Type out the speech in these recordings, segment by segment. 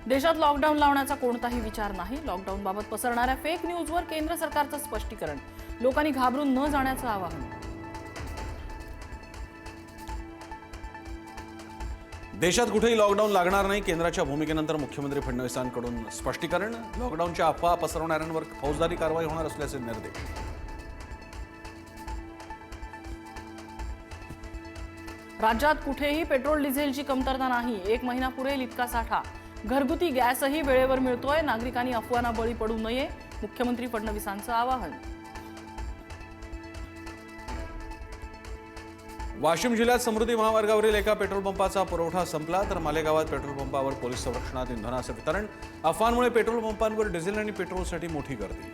देशात लॉकडाऊन लावण्याचा कोणताही विचार नाही। लॉकडाऊनबाबत पसरणाऱ्या फेक न्यूजवर केंद्र सरकारचं स्पष्टीकरण। लोकांनी घाबरून न जाण्याचं आवाहन। देशात कुठेही लॉकडाऊन लागणार नाही। केंद्राच्या भूमिकेनंतर मुख्यमंत्री फडणवीसांकडून स्पष्टीकरण। लॉकडाऊनच्या अफवा पसरवणाऱ्यांवर फौजदारी कारवाई होणार असल्याचे निर्देश। राज्यात कुठेही पेट्रोल डिझेलची कमतरता नाही। 1 महिना पुरेल इतका साठा। घरगुती गॅसही वेळेवर मिळतोय। नागरिकांनी अफवांना बळी पडू नये। मुख्यमंत्री फडणवीसांचं आवाहन। वाशिम जिल्ह्यात समृद्धी महामार्गावरील एका पेट्रोल पंपाचा पुरवठा संपला तर मालेगावात पेट्रोल पंपावर पोलीस संरक्षणात इंधनाचं वितरण। अफवांमुळे पेट्रोल पंपांवर डिझेल आणि पेट्रोलसाठी मोठी गर्दी।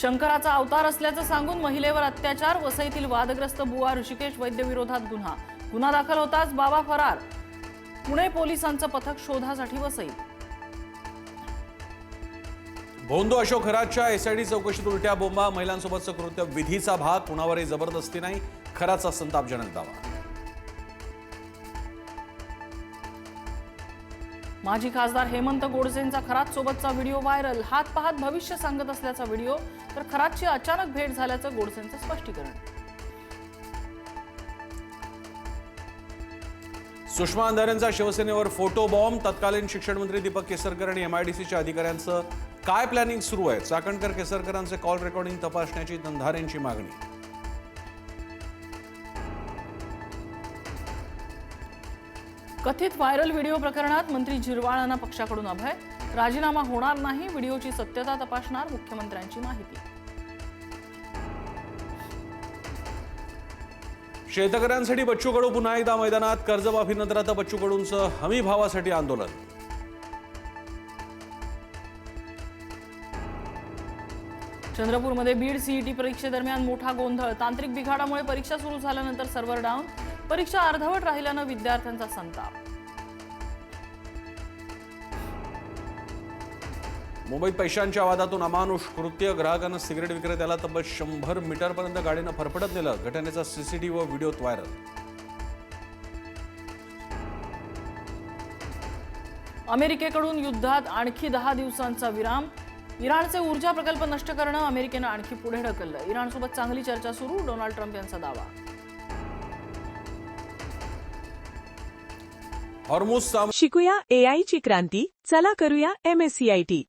शंकराचा अवतार असल्याचं सांगून महिलेवर अत्याचार। वसईतील वादग्रस्त बुवा ऋषिकेश वैद्य विरोधात गुन्हा दाखल होताच बाबा फरार। पुणे पोलिसांचं पथक शोधासाठी वसई। भोंदू अशोक खरातच्या एसआयडी चौकशीत उलट्या बोंबा। महिलांसोबतचं कृत्य विधीचा भाग, कुणावरही जबरदस्ती नाही। खरातचा संतापजनक दावा। माजी खासदार हेमंत गोडसेंचा खरात सोबतचा व्हिडिओ व्हायरल। हात पाहत भविष्य सांगत असल्याचा व्हिडिओ तर खरातची अचानक भेट झाल्याचं गोडसेंचं स्पष्टीकरण। सुषमा अंधारेंचा शिवसेनेवर फोटो बॉम्ब। तत्कालीन शिक्षण मंत्री दीपक केसरकर आणि एमआयडीसीच्या अधिकाऱ्यांचं काय प्लॅनिंग सुरू आहे? चाकणकर केसरकरांचे कॉल रेकॉर्डिंग तपासण्याची अंधारेंची मागणी। कथित व्हायरल व्हिडिओ प्रकरणात मंत्री झिरवाळांना पक्षाकडून अभय। राजीनामा होणार नाही। व्हिडिओची सत्यता तपासणार मुख्यमंत्र्यांची माहिती। शेतकऱ्यांसाठी बच्चू कडू पुन्हा एकदा मैदानात। कर्जमाफीनंतर आता बच्चू कडूंचं हमी भावासाठी आंदोलन। चंद्रपूरमध्ये बीड सीईटी परीक्षेदरम्यान मोठा गोंधळ। तांत्रिक बिघाडामुळे परीक्षा सुरू झाल्यानंतर सर्व्हर डाऊन। परीक्षा अर्धवट राहिल्यानं विद्यार्थ्यांचा संताप। मुंबईत पैशांच्या वादातून अमानुष कृत्य। ग्राहकांना सिगरेट विक्रेत्याला तब्बल 100 मीटरपर्यंत गाडीनं फरफटत नेलं। घटनेचा सीसीटीव्ही व व्हिडिओ व्हायरल। अमेरिकेकडून युद्धात आणखी 10 दिवसांचा विराम। इराणचे ऊर्जा प्रकल्प नष्ट करणं अमेरिकेनं आणखी पुढे ढकललं। इराणसोबत चांगली चर्चा सुरू। डोनाल्ड ट्रम्प यांचा दावा। हॉर्मुझ शिकूया एआय ची क्रांती। चला करूया MSCIT।